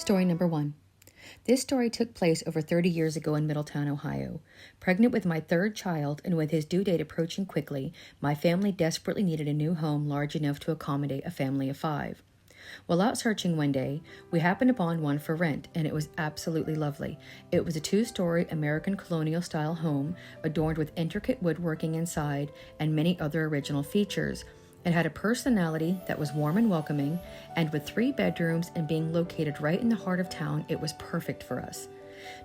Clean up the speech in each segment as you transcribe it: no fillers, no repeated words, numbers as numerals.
Story number 1. This story took place over 30 years ago in Middletown, Ohio. Pregnant with my third child and with his due date approaching quickly, my family desperately needed a new home large enough to accommodate a family of 5. While out searching one day, we happened upon one for rent, and it was absolutely lovely. It was a 2-story American colonial-style home, adorned with intricate woodworking inside and many other original features. It had a personality that was warm and welcoming, and with 3 bedrooms and being located right in the heart of town, it was perfect for us.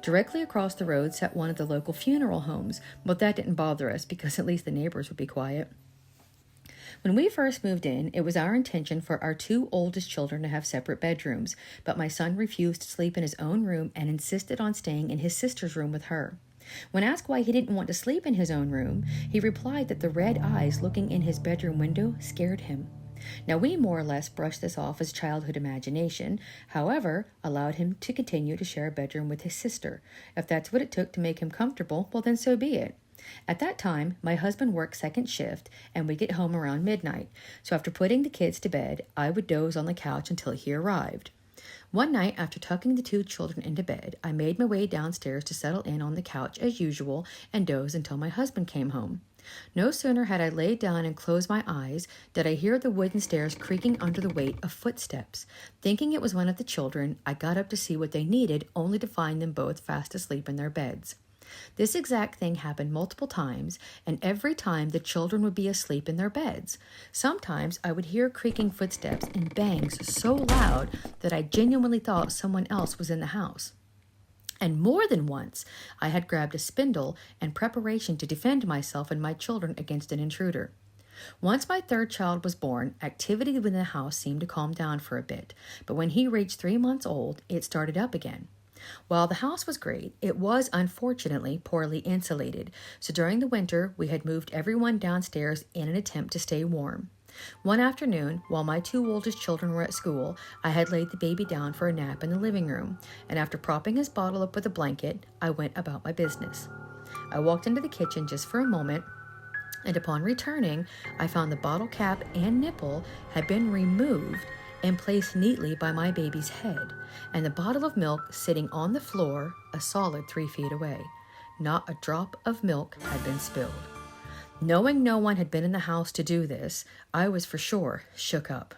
Directly across the road sat one of the local funeral homes, but that didn't bother us because at least the neighbors would be quiet. When we first moved in, it was our intention for our 2 oldest children to have separate bedrooms, but my son refused to sleep in his own room and insisted on staying in his sister's room with her. When asked why he didn't want to sleep in his own room, he replied that the red eyes looking in his bedroom window scared him. Now, we more or less brushed this off as childhood imagination, however, allowed him to continue to share a bedroom with his sister. If that's what it took to make him comfortable, well then so be it. At that time, my husband worked second shift, and we'd get home around midnight, so after putting the kids to bed, I would doze on the couch until he arrived. One night, after tucking the 2 children into bed, I made my way downstairs to settle in on the couch as usual and doze until my husband came home. No sooner had I laid down and closed my eyes did I hear the wooden stairs creaking under the weight of footsteps. Thinking it was one of the children, I got up to see what they needed, only to find them both fast asleep in their beds. This exact thing happened multiple times, and every time the children would be asleep in their beds. Sometimes I would hear creaking footsteps and bangs so loud that I genuinely thought someone else was in the house. And more than once, I had grabbed a spindle in preparation to defend myself and my children against an intruder. Once my third child was born, activity within the house seemed to calm down for a bit, but when he reached 3 months old, it started up again. While the house was great, it was unfortunately poorly insulated, so during the winter we had moved everyone downstairs in an attempt to stay warm. One afternoon, while my 2 oldest children were at school, I had laid the baby down for a nap in the living room, and after propping his bottle up with a blanket, I went about my business. I walked into the kitchen just for a moment, and upon returning, I found the bottle cap and nipple had been removed and placed neatly by my baby's head, and the bottle of milk sitting on the floor a solid 3 feet away. Not a drop of milk had been spilled. Knowing no one had been in the house to do this, I was for sure shook up.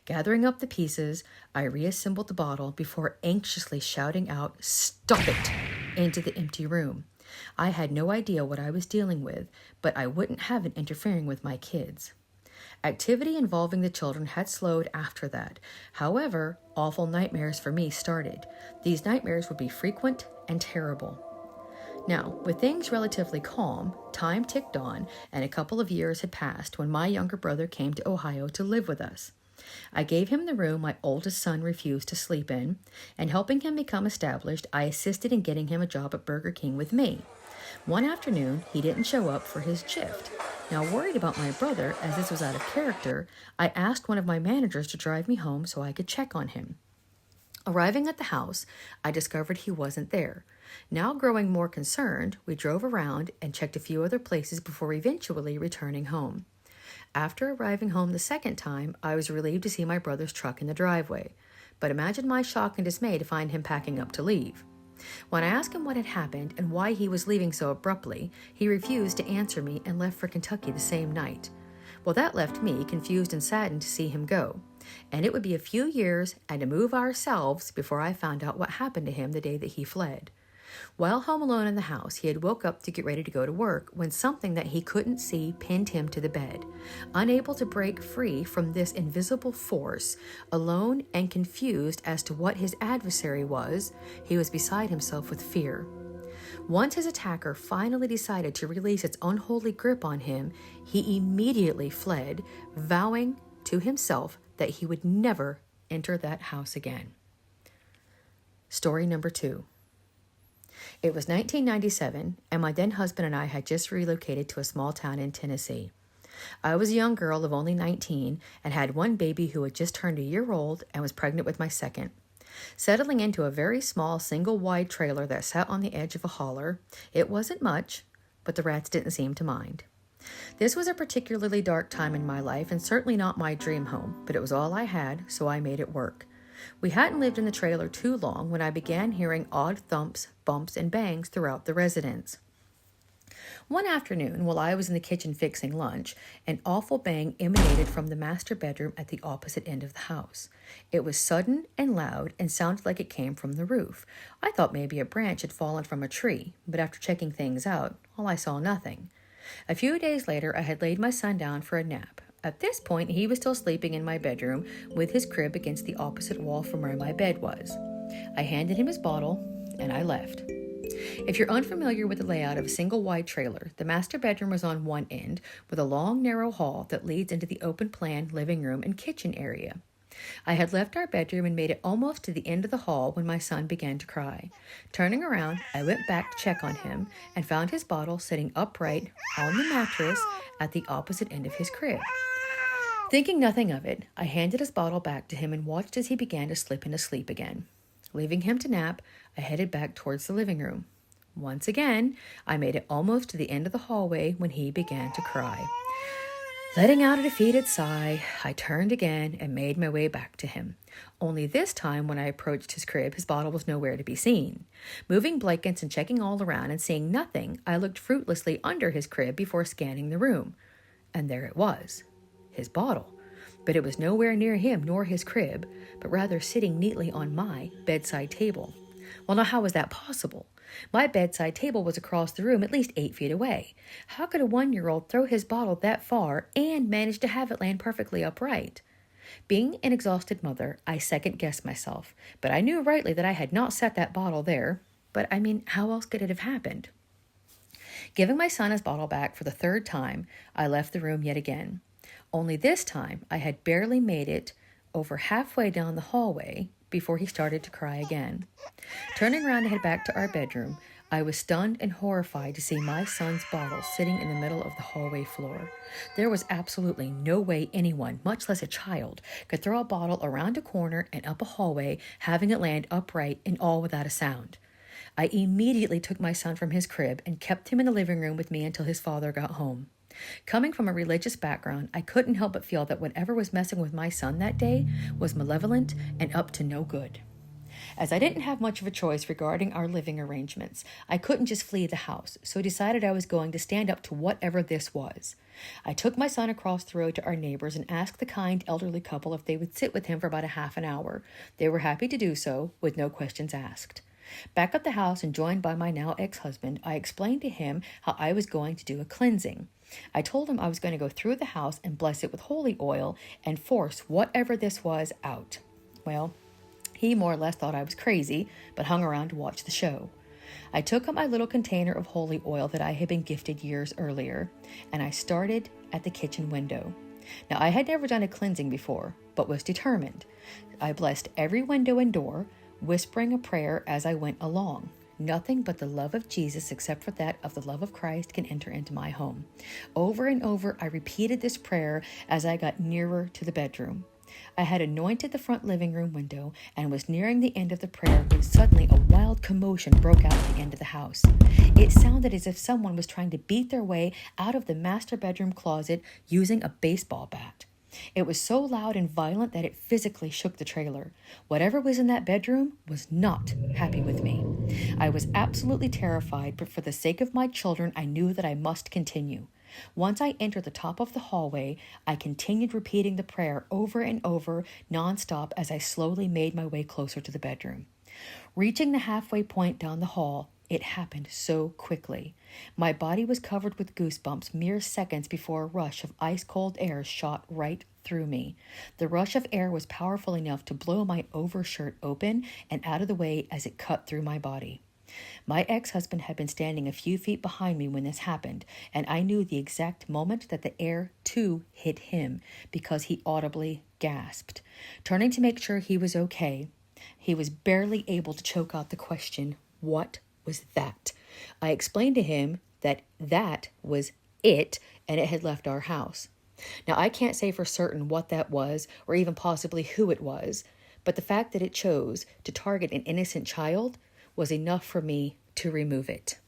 Gathering up the pieces, I reassembled the bottle before anxiously shouting out, "Stop it!" into the empty room. I had no idea what I was dealing with, but I wouldn't have it interfering with my kids. Activity involving the children had slowed after that. However, awful nightmares for me started. These nightmares would be frequent and terrible. Now, with things relatively calm, time ticked on, and a couple of years had passed when my younger brother came to Ohio to live with us. I gave him the room my oldest son refused to sleep in, and helping him become established, I assisted in getting him a job at Burger King with me. One afternoon, he didn't show up for his shift. Now, worried about my brother, as this was out of character, I asked one of my managers to drive me home so I could check on him. Arriving at the house, I discovered he wasn't there. Now growing more concerned, we drove around and checked a few other places before eventually returning home. After arriving home the second time, I was relieved to see my brother's truck in the driveway. But imagine my shock and dismay to find him packing up to leave. When I asked him what had happened and why he was leaving so abruptly, he refused to answer me and left for Kentucky the same night. Well, that left me confused and saddened to see him go. And it would be a few years and a move ourselves before I found out what happened to him the day that he fled. While home alone in the house, he had woke up to get ready to go to work when something that he couldn't see pinned him to the bed. Unable to break free from this invisible force, alone and confused as to what his adversary was, he was beside himself with fear. Once his attacker finally decided to release its unholy grip on him, he immediately fled, vowing to himself that he would never enter that house again. Story number 2. It was 1997, and my then husband and I had just relocated to a small town in Tennessee. I was a young girl of only 19 and had one baby who had just turned a year old and was pregnant with my second. Settling into a very small single-wide trailer that sat on the edge of a holler, it wasn't much, but the rats didn't seem to mind. This was a particularly dark time in my life and certainly not my dream home, but it was all I had, so I made it work. We hadn't lived in the trailer too long when I began hearing odd thumps, bumps, and bangs throughout the residence. One afternoon, while I was in the kitchen fixing lunch, an awful bang emanated from the master bedroom at the opposite end of the house. It was sudden and loud and sounded like it came from the roof. I thought maybe a branch had fallen from a tree, but after checking things out, well, I saw nothing. A few days later, I had laid my son down for a nap. At this point, he was still sleeping in my bedroom with his crib against the opposite wall from where my bed was. I handed him his bottle, and I left. If you're unfamiliar with the layout of a single wide trailer, the master bedroom was on one end with a long, narrow hall that leads into the open-plan living room and kitchen area. I had left our bedroom and made it almost to the end of the hall when my son began to cry. Turning around, I went back to check on him and found his bottle sitting upright on the mattress at the opposite end of his crib. Thinking nothing of it, I handed his bottle back to him and watched as he began to slip into sleep again. Leaving him to nap, I headed back towards the living room. Once again, I made it almost to the end of the hallway when he began to cry. Letting out a defeated sigh, I turned again and made my way back to him. Only this time, when I approached his crib, his bottle was nowhere to be seen. Moving blankets and checking all around and seeing nothing, I looked fruitlessly under his crib before scanning the room. And there it was, his bottle. But it was nowhere near him nor his crib, but rather sitting neatly on my bedside table. Well, now how was that possible? My bedside table was across the room at least 8 feet away. How could a 1-year-old throw his bottle that far and manage to have it land perfectly upright? Being an exhausted mother, I second-guessed myself, but I knew rightly that I had not set that bottle there. But how else could it have happened? Giving my son his bottle back for the 3rd time, I left the room yet again. Only this time, I had barely made it over halfway down the hallway before he started to cry again. Turning around to head back to our bedroom, I was stunned and horrified to see my son's bottle sitting in the middle of the hallway floor. There was absolutely no way anyone, much less a child, could throw a bottle around a corner and up a hallway, having it land upright and all without a sound. I immediately took my son from his crib and kept him in the living room with me until his father got home. Coming from a religious background, I couldn't help but feel that whatever was messing with my son that day was malevolent and up to no good. As I didn't have much of a choice regarding our living arrangements, I couldn't just flee the house, so decided I was going to stand up to whatever this was. I took my son across the road to our neighbors and asked the kind elderly couple if they would sit with him for about a half an hour. They were happy to do so, with no questions asked. Back at the house and joined by my now ex-husband, I explained to him how I was going to do a cleansing. I told him I was going to go through the house and bless it with holy oil and force whatever this was out. Well, he more or less thought I was crazy, but hung around to watch the show. I took up my little container of holy oil that I had been gifted years earlier, and I started at the kitchen window. Now, I had never done a cleansing before, but was determined. I blessed every window and door, whispering a prayer as I went along. Nothing but the love of Jesus, except for that of the love of Christ, can enter into my home. Over and over, I repeated this prayer as I got nearer to the bedroom. I had anointed the front living room window and was nearing the end of the prayer when suddenly a wild commotion broke out at the end of the house. It sounded as if someone was trying to beat their way out of the master bedroom closet using a baseball bat. It was so loud and violent that it physically shook the trailer. Whatever was in that bedroom was not happy with me. I was absolutely terrified, but for the sake of my children, I knew that I must continue. Once I entered the top of the hallway, I continued repeating the prayer over and over, nonstop, as I slowly made my way closer to the bedroom. Reaching the halfway point down the hall, it happened so quickly. My body was covered with goosebumps mere seconds before a rush of ice-cold air shot right through me. The rush of air was powerful enough to blow my overshirt open and out of the way as it cut through my body. My ex-husband had been standing a few feet behind me when this happened, and I knew the exact moment that the air, too, hit him because he audibly gasped. Turning to make sure he was okay, he was barely able to choke out the question, "What was that?" I explained to him that was it, and it had left our house. Now, I can't say for certain what that was, or even possibly who it was, but the fact that it chose to target an innocent child was enough for me to remove it.